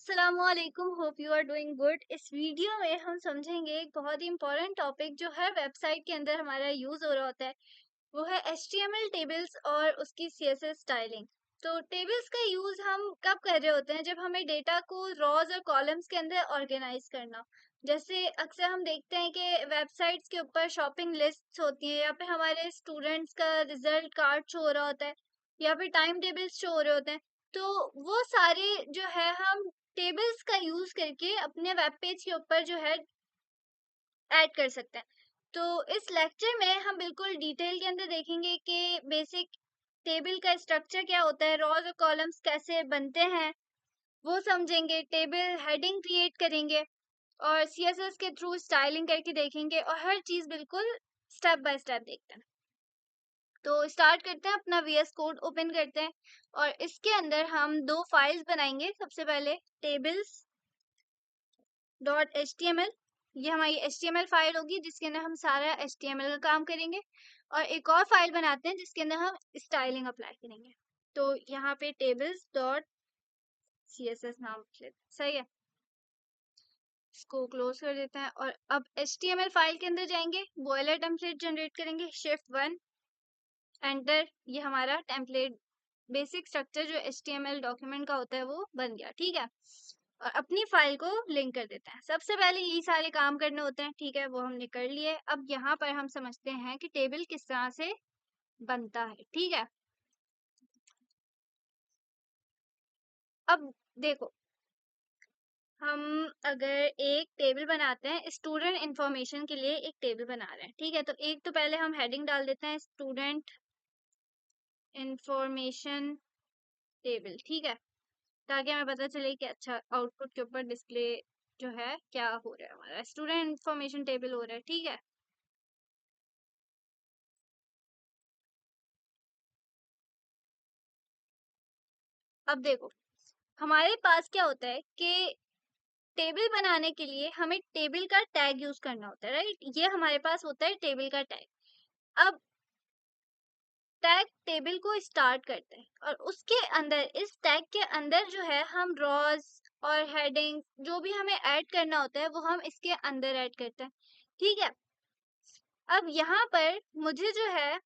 अस्सलामुअलैकुम, hope you are doing good. इस video में हम समझेंगे एक बहुत ही इंपॉर्टेंट टॉपिक जो हर वेबसाइट के अंदर हमारा यूज हो रहा होता है। वो है HTML टेबल्स और उसकी CSS स्टाइलिंग। तो टेबल्स का यूज हम कब कर रहे होते हैं, जब हमें डेटा को रॉज और कॉलम्स के अंदर ऑर्गेनाइज करना। जैसे अक्सर हम देखते हैं कि वेबसाइट्स के ऊपर शॉपिंग लिस्ट्स होती हैं, या फिर हमारे स्टूडेंट्स का रिजल्ट कार्ड शो हो रहा होता है, या फिर टाइम टेबल्स शो हो रहे होते हैं। तो वो सारे जो है हम टेबल्स का यूज करके अपने वेब पेज के ऊपर जो है ऐड कर सकते हैं। तो इस लेक्चर में हम बिल्कुल डिटेल के अंदर देखेंगे कि बेसिक टेबल का स्ट्रक्चर क्या होता है, रॉज और कॉलम्स कैसे बनते हैं, वो समझेंगे। टेबल हेडिंग क्रिएट करेंगे और CSS के थ्रू स्टाइलिंग करके देखेंगे, और हर चीज बिल्कुल स्टेप बाय स्टेप देखते हैं। तो स्टार्ट करते हैं, अपना VS कोड ओपन करते हैं और इसके अंदर हम दो फाइल्स बनाएंगे। सबसे पहले tables.html, ये हमारी HTML फाइल होगी जिसके अंदर हम सारा HTML का काम करेंगे। और एक और फाइल बनाते हैं जिसके अंदर हम स्टाइलिंग अप्लाई करेंगे। तो यहाँ पे tables.css नाम लिख लेते हैं, सही है। इसको क्लोज कर देते हैं और अब HTML फाइल के अंदर जाएंगे, बॉयलर टेम्पलेट जनरेट करेंगे, Shift 1 एंटर। ये हमारा टेम्पलेट बेसिक स्ट्रक्चर जो HTML डॉक्यूमेंट का होता है वो बन गया, ठीक है। और अपनी फाइल को लिंक कर देते हैं। सबसे पहले यही सारे काम करने होते हैं, ठीक है, वो हमने कर लिए। अब यहाँ पर हम समझते हैं कि टेबल किस तरह से बनता है, ठीक है। अब देखो, हम अगर एक टेबल बनाते हैं, स्टूडेंट इंफॉर्मेशन के लिए एक टेबल बना रहे हैं, ठीक है। तो एक तो पहले हम हेडिंग डाल देते हैं, स्टूडेंट इंफॉर्मेशन टेबल, ठीक है, ताकि हमें पता चले कि अच्छा आउटपुट के ऊपर डिस्प्ले जो है क्या हो रहा है, हमारा स्टूडेंट इंफॉर्मेशन टेबल हो रहा है, ठीक है। अब देखो, हमारे पास क्या होता है कि टेबल बनाने के लिए हमें टेबल का टैग यूज करना होता है, राइट। ये हमारे पास होता है टेबल का टैग। अब टैग टेबल को स्टार्ट करते हैं और उसके अंदर, इस टैग के अंदर जो है हम रॉज और हेडिंग जो भी हमें ऐड करना होता है वो हम इसके अंदर ऐड करते हैं, ठीक है। अब यहाँ पर मुझे जो है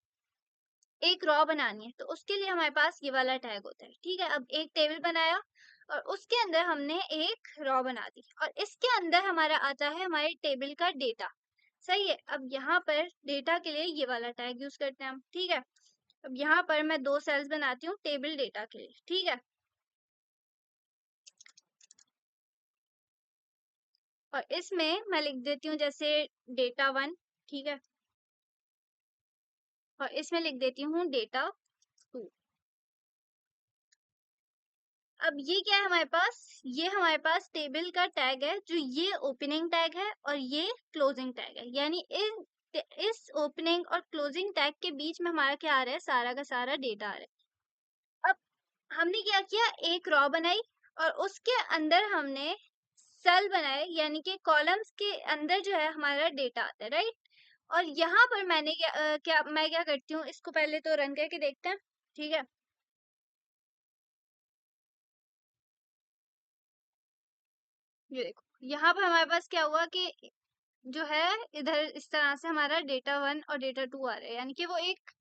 एक रॉ बनानी है, तो उसके लिए हमारे पास ये वाला टैग होता है, ठीक है। अब एक टेबल बनाया और उसके अंदर हमने एक रॉ बना दी, और इसके अंदर हमारा आता है हमारे टेबल का डेटा, सही है। अब यहाँ पर डेटा के लिए ये वाला टैग यूज करते हैं हम, ठीक है। अब यहाँ पर मैं दो सेल्स बनाती हूँ टेबल डेटा के लिए, ठीक है। और इसमें मैं लिख देती हूँ जैसे data 1, ठीक है। और इसमें लिख देती हूँ data 2। अब ये क्या है हमारे पास, ये हमारे पास टेबल का टैग है, जो ये ओपनिंग टैग है और ये क्लोजिंग टैग है। यानी इस ओपनिंग और क्लोजिंग टैग के बीच में हमारा क्या आ रहा है, सारा का सारा डेटा आ रहा है। अब हमने क्या किया, एक रॉ बनाई और उसके अंदर हमने सेल बनाए, यानी कि कॉलम्स के अंदर जो है हमारा डेटा आता है, राइट। और यहाँ पर मैंने मैं क्या करती हूँ, इसको पहले तो रन करके देखते हैं, ठीक है। ये देखो, यहाँ पर हमारे पास क्या हुआ कि जो है इधर इस तरह से हमारा data 1 और data 2 आ रहा है, यानी कि वो एक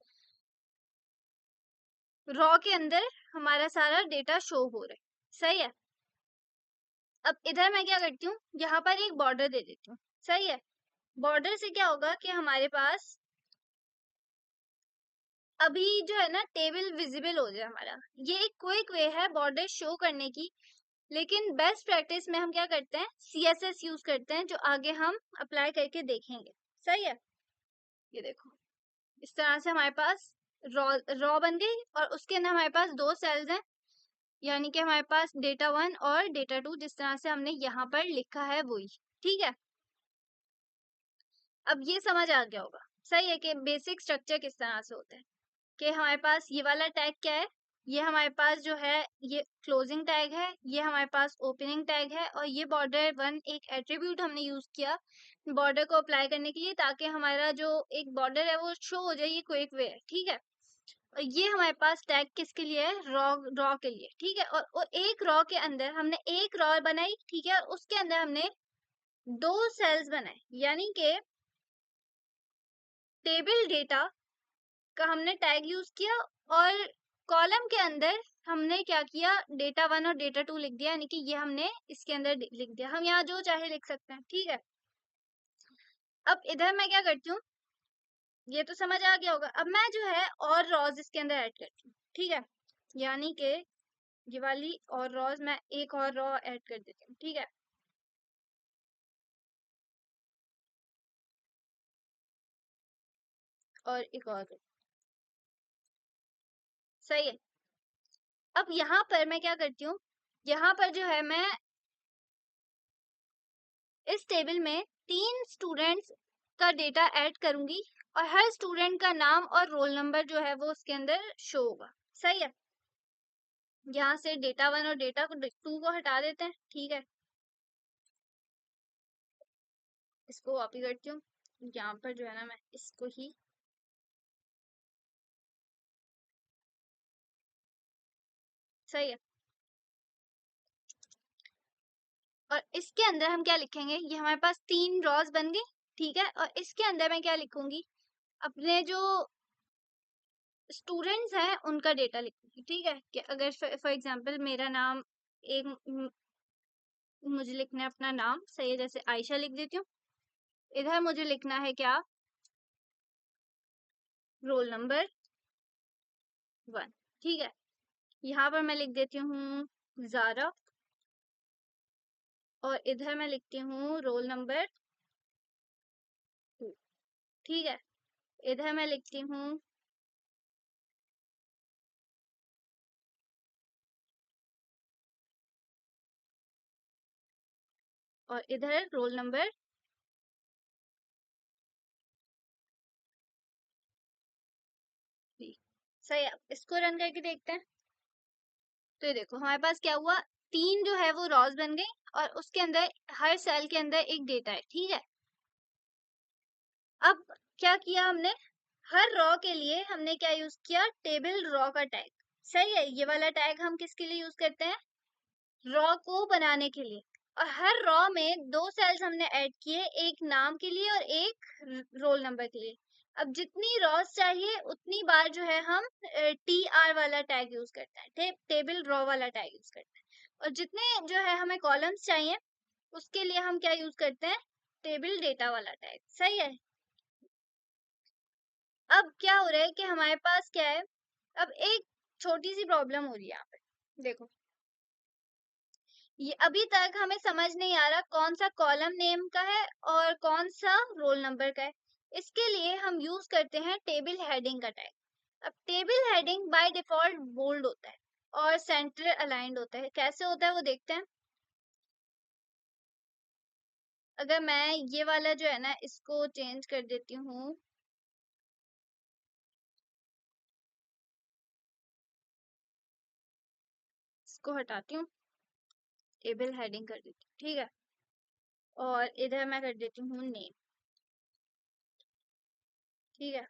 रॉ के अंदर हमारा सारा डेटा शो हो रहा है, सही है। अब इधर मैं क्या करती हूँ, यहाँ पर एक बॉर्डर दे देती हूँ, सही है। बॉर्डर से क्या होगा कि हमारे पास अभी जो है ना टेबल विजिबल हो जाए हमारा। ये एक क्विक वे है बॉर्डर शो करने की, लेकिन बेस्ट प्रैक्टिस में हम क्या करते हैं, CSS यूज करते हैं, जो आगे हम अप्लाई करके देखेंगे, सही है। ये देखो, इस तरह से हमारे पास रॉ रॉ बन गई और उसके अंदर हमारे पास दो सेल्स हैं, यानी कि हमारे पास data 1 और data 2 जिस तरह से हमने यहाँ पर लिखा है वही, ठीक है। अब ये समझ आ गया होगा, सही है, कि बेसिक स्ट्रक्चर किस तरह से होता है। कि हमारे पास ये वाला टैग क्या है, ये हमारे पास जो है ये क्लोजिंग टैग है, ये हमारे पास ओपनिंग टैग है, और ये border 1 एक एट्रीब्यूट हमने यूज किया बॉर्डर को अप्लाई करने के लिए, ताकि हमारा जो एक बॉर्डर है वो शो हो जाए। ये क्विक वे है, ठीक है। और ये हमारे पास टैग किसके लिए है, रॉ के लिए, ठीक है। और एक रॉ के अंदर हमने एक रॉ बनाई, ठीक है, उसके अंदर हमने 2 सेल्स बनाए, यानी कि टेबल डेटा का हमने टैग यूज किया और कॉलम के अंदर हमने क्या किया, डेटा 1 और डेटा 2 लिख दिया, यानी कि ये हमने इसके अंदर लिख दिया। हम यहाँ जो चाहे लिख सकते हैं, ठीक है। अब इधर मैं क्या करती हूँ, ये तो समझ आ गया होगा। अब मैं जो है और रॉज इसके अंदर ऐड करती हूँ, ठीक है, यानी कि ये वाली और रॉज मैं एक और रॉ ऐड कर देती हूँ, ठीक है। और एक और row। सही है। अब यहाँ पर मैं क्या करती हूँ, यहाँ पर जो है मैं इस टेबल में 3 स्टूडेंट्स का डेटा ऐड करूंगी और हर स्टूडेंट का नाम और रोल नंबर जो है वो उसके अंदर शो होगा। सही है। यहाँ से डेटा 1 और डेटा 2 को हटा देते हैं, ठीक है। इसको कॉपी करती हूँ, यहाँ पर जो है ना मैं इसको ही सही है। और इसके अंदर हम क्या लिखेंगे, ये हमारे पास 3 रॉज बन गई, ठीक है। और इसके अंदर मैं क्या लिखूंगी, अपने जो स्टूडेंट्स हैं उनका डेटा लिखूंगी, ठीक है। कि अगर फॉर एग्जांपल मेरा नाम एक मुझे लिखना है अपना नाम, सही है, जैसे आयशा लिख देती हूँ। इधर मुझे लिखना है क्या, रोल नंबर 1, ठीक है। यहाँ पर मैं लिख देती हूँ जारा और इधर मैं लिखती हूँ रोल नंबर 2, ठीक है। इधर मैं लिखती हूँ और इधर रोल नंबर 3। सही है। इसको रन करके देखते हैं। तो ये देखो हमारे पास क्या हुआ, 3 जो है वो रॉज बन गई और उसके अंदर हर सेल के अंदर एक डेटा है, ठीक है। अब क्या किया हमने, हर रॉ के लिए हमने क्या यूज किया, टेबल रॉ का टैग। सही है। ये वाला टैग हम किसके लिए यूज करते हैं, रॉ को बनाने के लिए। और हर रॉ में 2 सेल्स हमने ऐड किए, एक नाम के लिए और एक रोल नंबर के लिए। अब जितनी रॉस चाहिए उतनी बार जो है हम टी आर वाला टैग यूज करते हैं, टेबल रॉ वाला टैग यूज करते हैं। और जितने जो है हमें कॉलम्स चाहिए उसके लिए हम क्या यूज करते हैं, टेबल डेटा वाला टैग। सही है। अब क्या हो रहा है कि हमारे पास क्या है, अब एक छोटी सी प्रॉब्लम हो रही है यहाँ पे। देखो ये अभी तक हमें समझ नहीं आ रहा कौन सा कॉलम नेम का है और कौन सा रोल नंबर का है। इसके लिए हम यूज करते हैं टेबल हेडिंग का टैग। अब table heading by default bold होता है और सेंटर अलाइंड होता है। कैसे होता है वो देखते हैं। अगर मैं ये वाला जो है ना इसको चेंज कर देती हूँ, इसको हटाती हूँ, टेबल हेडिंग कर देती हूँ, ठीक है। और इधर मैं कर देती हूँ नेम, ठीक है,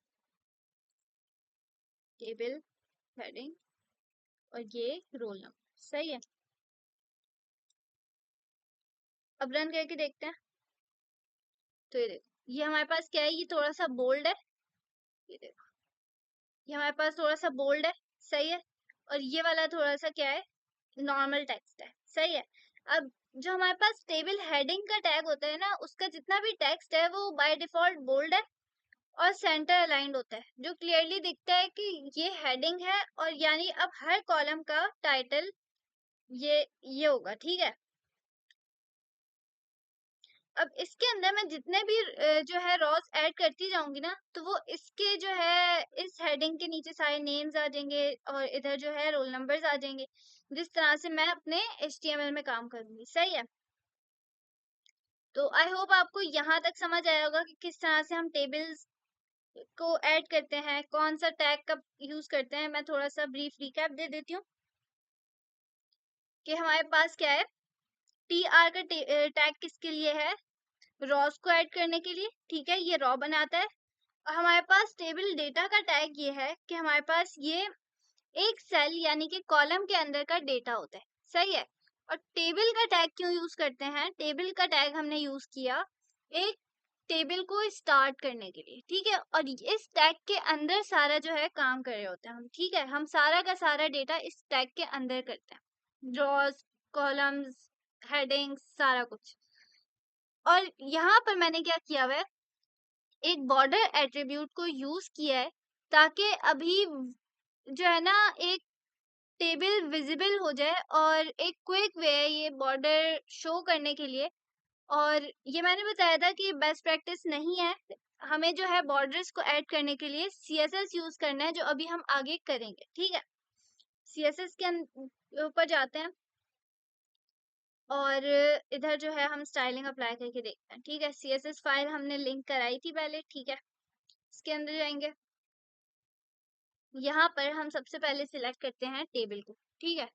टेबल हेडिंग और ये रोल नंबर। सही है। अब रन करके देखते हैं। तो ये देखो ये हमारे पास क्या है, ये थोड़ा सा बोल्ड है, ये देखो ये हमारे पास थोड़ा सा बोल्ड है। सही है। और ये वाला थोड़ा सा क्या है, नॉर्मल टेक्स्ट है। सही है। अब जो हमारे पास टेबल हेडिंग का टैग होता है ना, उसका जितना भी टेक्स्ट है वो बाय डिफॉल्ट बोल्ड है और सेंटर अलाइंड होता है, जो क्लियरली दिखता है कि ये हेडिंग है। और यानी अब हर कॉलम का टाइटल ये होगा, ठीक है। अब इसके अंदर मैं जितने भी जो है रॉस ऐड करती जाऊंगी ना, तो वो इसके जो है इस हेडिंग के नीचे सारे नेम्स आ जाएंगे और इधर जो है रोल नंबर्स आ जाएंगे, जिस तरह से मैं अपने HTML में काम करूंगी। सही है। तो आई होप आपको यहाँ तक समझ आया होगा कि किस तरह से हम टेबल्स को ऐड करते हैं, कौन सा टैग कब यूज करते हैं। मैं थोड़ा सा ब्रीफ रिकैप दे देती हूँ कि हमारे पास क्या है, टी आर का टैग किसके लिए है, रॉस को ऐड करने के लिए, ठीक है, ये रॉ बनाता है। हमारे पास टेबल डेटा का टैग ये है कि हमारे पास ये एक सेल यानी कि कॉलम के अंदर का डेटा होता है, सही है। और टेबल का टैग क्यों यूज करते हैं? टेबल का टैग हमने यूज किया एक टेबल को स्टार्ट करने के लिए, ठीक है। और इस टैग के अंदर सारा जो है काम कर रहे होते हैं हम, ठीक है। हम सारा का सारा डेटा इस टैग के अंदर करते हैं, ड्रॉज, कॉलम्स, हेडिंग्स, सारा कुछ। और यहाँ पर मैंने क्या किया हुआ है, एक बॉर्डर एट्रीब्यूट को यूज किया है ताकि अभी जो है ना एक टेबल विजिबल हो जाए, और एक क्विक वे है ये बॉर्डर शो करने के लिए। और ये मैंने बताया था कि बेस्ट प्रैक्टिस नहीं है, हमें जो है बॉर्डर्स को ऐड करने के लिए सीएसएस यूज करना है, जो अभी हम आगे करेंगे, ठीक है। सीएसएस के ऊपर जाते हैं और इधर जो है हम स्टाइलिंग अप्लाई करके देखते हैं, ठीक है। सीएसएस फाइल हमने लिंक कराई थी पहले, ठीक है। इसके अंदर जाएंगे, यहाँ पर हम सबसे पहले सिलेक्ट करते हैं टेबल को, ठीक है।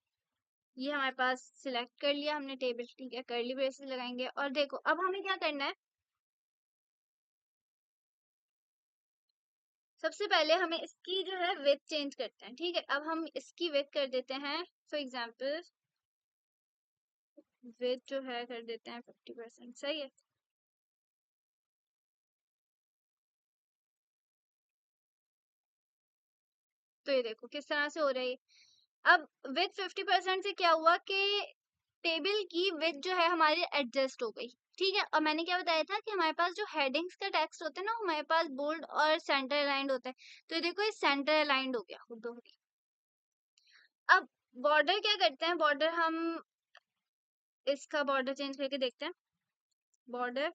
ये हमारे पास सिलेक्ट कर लिया हमने टेबल, ठीक है। कर्ली ब्रेसेस लगाएंगे और देखो अब हमें क्या करना है, सबसे पहले हमें इसकी जो है विड्थ चेंज करते हैं, ठीक है। अब हम इसकी विड्थ कर देते हैं, फॉर एग्जांपल विड्थ जो है कर देते हैं 50%, सही है। तो ये देखो किस तरह से हो रही है। अब विथ 50% से क्या हुआ कि टेबल की विथ जो है हमारी एडजस्ट हो गई, ठीक है। और मैंने क्या बताया था कि हमारे पास जो हेडिंग्स का टेक्स्ट होता है ना, हमारे पास बोल्ड और सेंटर अलाइंड होता है। तो ये देखो ये सेंटर अलाइंड हो गया खुद हो गई। अब बॉर्डर क्या करते हैं, बॉर्डर हम इसका बॉर्डर चेंज करके देखते हैं। बॉर्डर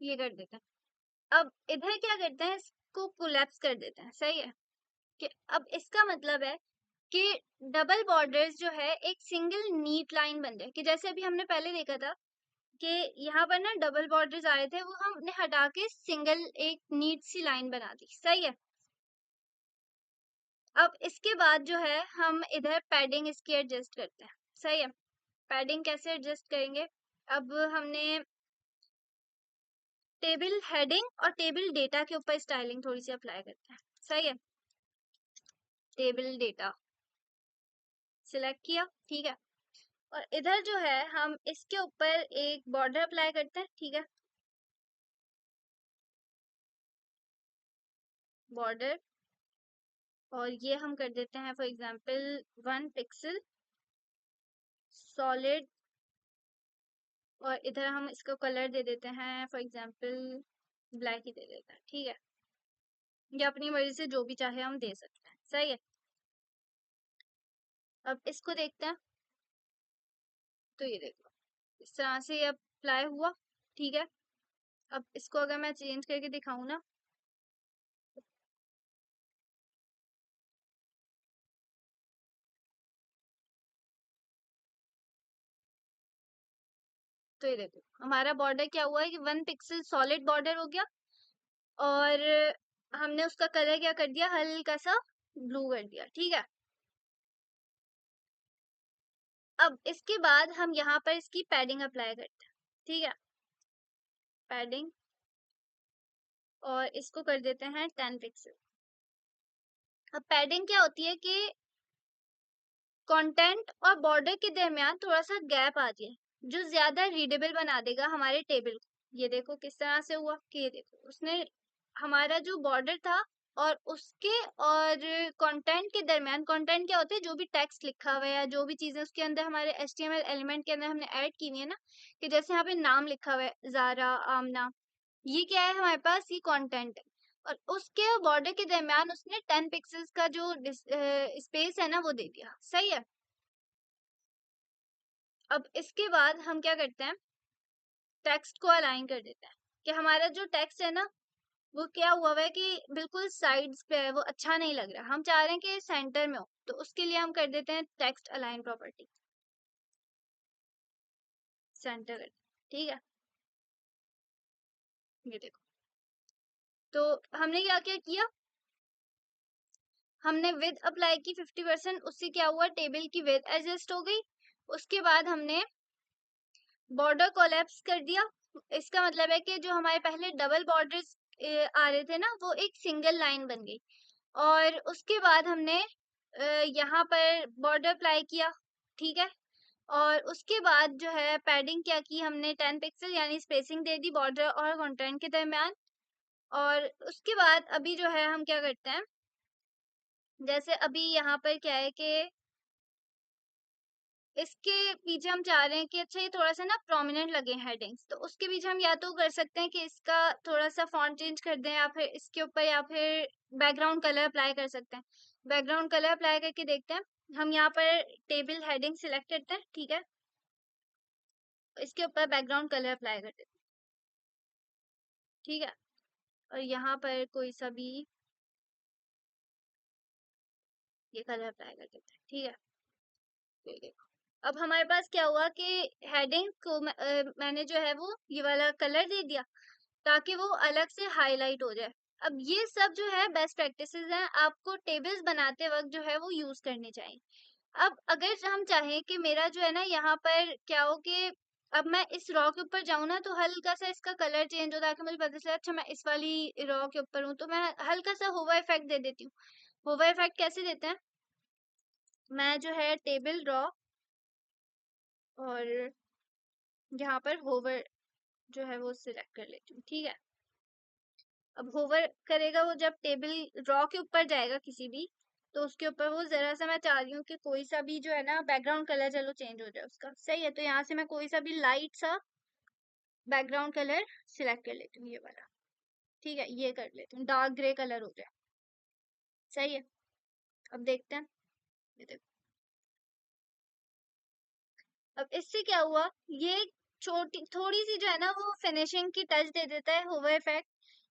ये कर देते हैं। अब इधर क्या करते हैं, इसको कोलैप्स कर देते हैं, सही है। कि अब इसका मतलब है कि डबल बॉर्डर्स जो है एक सिंगल नीट लाइन बन जाए, कि जैसे अभी हमने पहले देखा था कि यहाँ पर ना डबल बॉर्डर्स आ रहे थे, वो हमने हटा के सिंगल एक नीट सी लाइन बना दी, सही है। अब इसके बाद जो है हम इधर पैडिंग इसकी एडजस्ट करते हैं, सही है। पैडिंग कैसे एडजस्ट करेंगे, अब हमने टेबल हेडिंग और टेबल डेटा के ऊपर स्टाइलिंग थोड़ी सी अप्लाई करते हैं, सही है। टेबल डेटा सिलेक्ट किया, ठीक है। और इधर जो है हम इसके ऊपर एक बॉर्डर अप्लाई करते हैं, ठीक है। बॉर्डर, और ये हम कर देते हैं फॉर एग्जांपल 1 पिक्सल सॉलिड। और इधर हम इसको कलर दे देते हैं फॉर एग्जांपल ब्लैक ही दे देते हैं, ठीक है। ये अपनी मर्जी से जो भी चाहे हम दे सकते हैं, सही है। अब इसको देखते हैं, तो ये देखो इस तरह से ये अप्लाई हुआ, ठीक है। अब इसको अगर मैं चेंज करके दिखाऊं ना, तो ये देखो हमारा बॉर्डर क्या हुआ है कि 1 पिक्सल सॉलिड बॉर्डर हो गया। और हमने उसका कलर क्या कर दिया, हल्का सा ब्लू कर दिया, ठीक है। अब इसके बाद हम यहाँ पर इसकी पैडिंग अप्लाई करते हैं, ठीक है। पैडिंग, और इसको कर देते हैं 10 पिक्सल। अब पैडिंग क्या होती है कि कंटेंट और बॉर्डर के दरमियान थोड़ा सा गैप आ जाए, जो ज्यादा रीडेबल बना देगा हमारे टेबल को। ये देखो किस तरह से हुआ कि ये देखो उसने हमारा जो बॉर्डर था और उसके और कंटेंट के दरमियान, कंटेंट क्या होता है, जो भी टेक्स्ट लिखा हुआ है या जो भी चीजें उसके अंदर हमारे एचटीएमएल एलिमेंट के अंदर हमने ऐड की हुई है ना, कि जैसे यहाँ पे नाम लिखा हुआ है जारा, आमना, ये क्या है हमारे पास, ये कंटेंट है। और उसके बॉर्डर के दरमियान उसने 10 पिक्सल्स का जो स्पेस है ना वो दे दिया, सही है। अब इसके बाद हम क्या करते हैं, टेक्स्ट को अलाइन कर देते हैं, कि हमारा जो टेक्स्ट है ना वो क्या हुआ है कि बिल्कुल साइड्स पे है, वो अच्छा नहीं लग रहा, हम चाह रहे हैं कि सेंटर में हो। तो उसके लिए हम कर देते हैं टेक्स्ट अलाइन प्रॉपर्टी, सेंटर, ठीक है। ये देखो, तो हमने क्या क्या किया, हमने विड्थ अप्लाई की 50%, उससे क्या हुआ, टेबल की विड्थ एडजस्ट हो गई। उसके बाद हमने बॉर्डर कोलैप्स कर दिया। इसका मतलब है कि जो हमारे पहले डबल बॉर्डर्स आ रहे थे ना, वो एक सिंगल लाइन बन गई। और उसके बाद हमने यहाँ पर बॉर्डर अप्लाई किया, ठीक है। और उसके बाद जो है पैडिंग क्या की हमने, 10 पिक्सल यानी स्पेसिंग दे दी बॉर्डर और कंटेंट के दरमियान। और उसके बाद अभी जो है हम क्या करते हैं, जैसे अभी यहाँ पर क्या है कि इसके पीछे हम चाह रहे हैं कि अच्छा ये थोड़ा सा ना प्रोमिनेंट लगे हेडिंग्स, तो उसके पीछे हम या तो कर सकते हैं कि इसका थोड़ा सा फॉन्ट चेंज कर दें, या फिर इसके ऊपर या फिर बैकग्राउंड कलर अप्लाई कर सकते हैं। बैकग्राउंड कलर अप्लाई करके देखते हैं। हम यहाँ पर टेबल हेडिंग सिलेक्ट करते हैं, ठीक है। इसके ऊपर बैकग्राउंड कलर अप्लाई कर देते हैं, ठीक है। और यहाँ पर कोई सा भी ये कलर अप्लाई कर देते हैं, ठीक है। ये देखो, अब हमारे पास क्या हुआ कि हेडिंग को मैंने जो है वो ये वाला कलर दे दिया ताकि वो अलग से हाईलाइट हो जाए। अब ये सब जो है बेस्ट प्रैक्टिसेस हैं, आपको टेबल्स बनाते वक्त जो है वो यूज करने चाहिए। अब अगर हम चाहें कि मेरा जो है ना यहाँ पर क्या हो कि अब मैं इस रॉ के ऊपर जाऊँ ना, तो हल्का सा इसका कलर चेंज हो ताकि मुझे पता चले अच्छा मैं इस वाली रॉ के ऊपर हूँ, तो मैं हल्का सा होवर इफेक्ट दे देती हूँ। होवर इफेक्ट कैसे देते हैं, मैं जो है टेबल रॉ और यहाँ पर होवर जो है वो सिलेक्ट कर लेती हूँ, ठीक है। अब होवर करेगा वो जब टेबल रॉ के ऊपर जाएगा किसी भी, तो उसके ऊपर वो जरा सा मैं चाह रही हूँ कि कोई सा भी जो है ना बैकग्राउंड कलर चलो चेंज हो जाए उसका, सही है। तो यहाँ से मैं कोई सा भी लाइट सा बैकग्राउंड कलर सिलेक्ट कर लेती हूँ, ये वाला, ठीक है। ये कर लेती हूँ, डार्क ग्रे कलर हो जाए, सही है। अब देखते हैं, ये देखो, अब इससे क्या हुआ, ये छोटी थोड़ी सी जो है ना वो फिनिशिंग की टच दे देता है होवर इफेक्ट।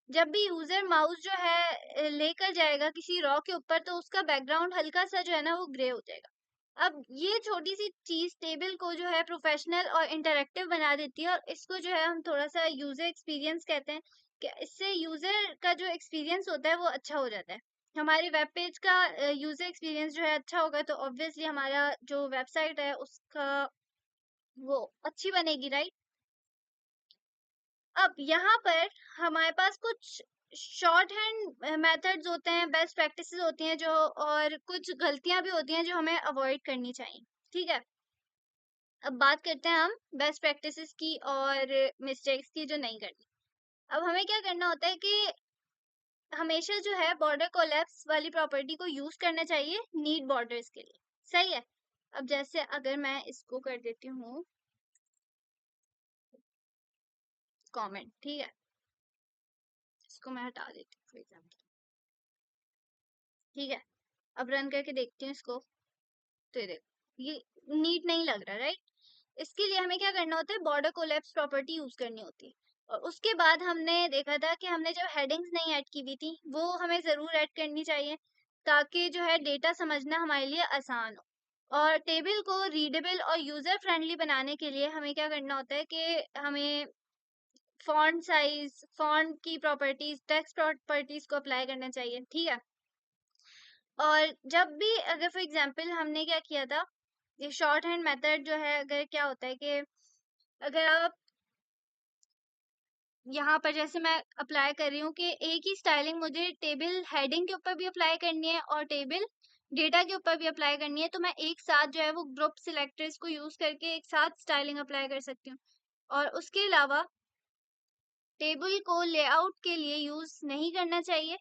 जब भी यूजर माउस जो है लेकर जाएगा किसी रॉ के ऊपर, तो उसका बैकग्राउंड हल्का सा जो है ना वो ग्रे हो जाएगा। अब ये छोटी सी चीज टेबल को जो है प्रोफेशनल और इंटरेक्टिव बना देती है, और इसको जो है हम थोड़ा सा यूजर एक्सपीरियंस कहते हैं, कि इससे यूजर का जो एक्सपीरियंस होता है वो अच्छा हो जाता है। हमारे वेब पेज का यूजर एक्सपीरियंस जो है अच्छा होगा, तो ऑब्वियसली हमारा जो वेबसाइट है उसका वो अच्छी बनेगी, राइट। अब यहाँ पर हमारे पास कुछ शॉर्ट हैंड मेथड्स होते हैं, बेस्ट प्रैक्टिसेस होती हैं जो, और कुछ गलतियां भी होती हैं जो हमें अवॉइड करनी चाहिए, ठीक है। अब बात करते हैं हम बेस्ट प्रैक्टिसेस की और मिस्टेक्स की जो नहीं करनी। अब हमें क्या करना होता है कि हमेशा जो है बॉर्डर कोलैप्स वाली प्रॉपर्टी को यूज करना चाहिए नीट बॉर्डर्स के लिए, सही है। अब जैसे अगर मैं इसको कर देती हूँ कमेंट, ठीक है, इसको मैं हटा देती हूँ फॉर एग्जाम्पल, ठीक है। अब रन करके देखती हूँ इसको, तो ये देखो ये नीट नहीं लग रहा, राइट। इसके लिए हमें क्या करना होता है, बॉर्डर कोलैप्स प्रॉपर्टी यूज करनी होती है। और उसके बाद हमने देखा था कि हमने जब हेडिंग्स नहीं ऐड की हुई थी, वो हमें जरूर ऐड करनी चाहिए ताकि जो है डेटा समझना हमारे लिए आसान हो। और टेबल को रीडेबल और यूजर फ्रेंडली बनाने के लिए हमें क्या करना होता है कि हमें फॉन्ट साइज, फॉन्ट की प्रॉपर्टीज, टेक्स्ट प्रॉपर्टीज को अप्लाई करना चाहिए, ठीक है। और जब भी अगर फॉर एग्जांपल हमने क्या किया था, ये शॉर्ट हैंड मेथड जो है, अगर क्या होता है कि अगर आप यहाँ पर जैसे मैं अप्लाई कर रही हूँ कि एक ही स्टाइलिंग मुझे टेबल हेडिंग के ऊपर भी अप्लाई करनी है और टेबल डेटा के ऊपर भी अप्लाई करनी है, तो मैं एक साथ जो है वो ग्रुप सिलेक्टर्स को यूज करके एक साथ स्टाइलिंग अप्लाई कर सकती हूँ। और उसके अलावा टेबल को लेआउट के लिए यूज नहीं करना चाहिए।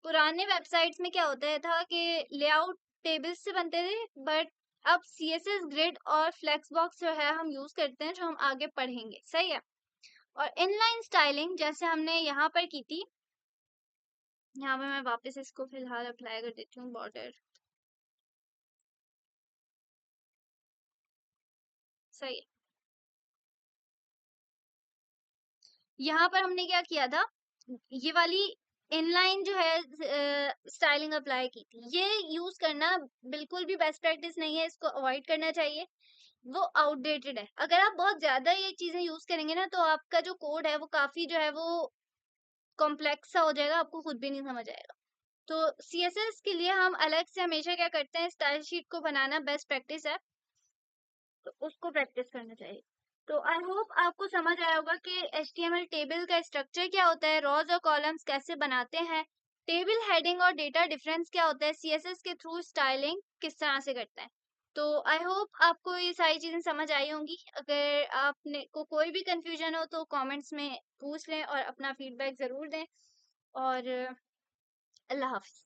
पुराने वेबसाइट्स में क्या होता है था कि लेआउट टेबल्स से बनते थे, बट अब सीएसएस ग्रिड और फ्लेक्स बॉक्स जो है हम यूज करते हैं, जो हम आगे पढ़ेंगे, सही है। और इनलाइन स्टाइलिंग जैसे हमने यहाँ पर की थी, यहाँ पे मैं वापस इसको फिलहाल अप्लाई कर देती हूँ बॉर्डर, सही है। यहाँ पर हमने क्या किया था, ये वाली इनलाइन जो है स्टाइलिंग अप्लाई की थी, ये यूज करना बिल्कुल भी बेस्ट प्रैक्टिस नहीं है, इसको अवॉइड करना चाहिए। वो आउटडेटेड है। अगर आप बहुत ज्यादा ये चीजें यूज करेंगे ना, तो आपका जो कोड है वो काफी जो है वो कॉम्प्लेक्स सा हो जाएगा, आपको खुद भी नहीं समझ आएगा। तो सीएसएस के लिए हम अलग से हमेशा क्या करते हैं, स्टाइल शीट को बनाना बेस्ट प्रैक्टिस है, तो उसको प्रैक्टिस करना चाहिए। तो आई होप आपको समझ आया होगा कि एचटीएमएल टेबल का स्ट्रक्चर क्या होता है, रॉज और कॉलम्स कैसे बनाते हैं, टेबल हेडिंग और डेटा डिफरेंस क्या होता है, सीएसएस के थ्रू स्टाइलिंग किस तरह से करते हैं। तो आई होप आपको ये सारी चीजें समझ आई होंगी। अगर आपने को कोई भी कंफ्यूजन हो तो कमेंट्स में पूछ लें और अपना फीडबैक जरूर दें। और अल्लाह हाफिज।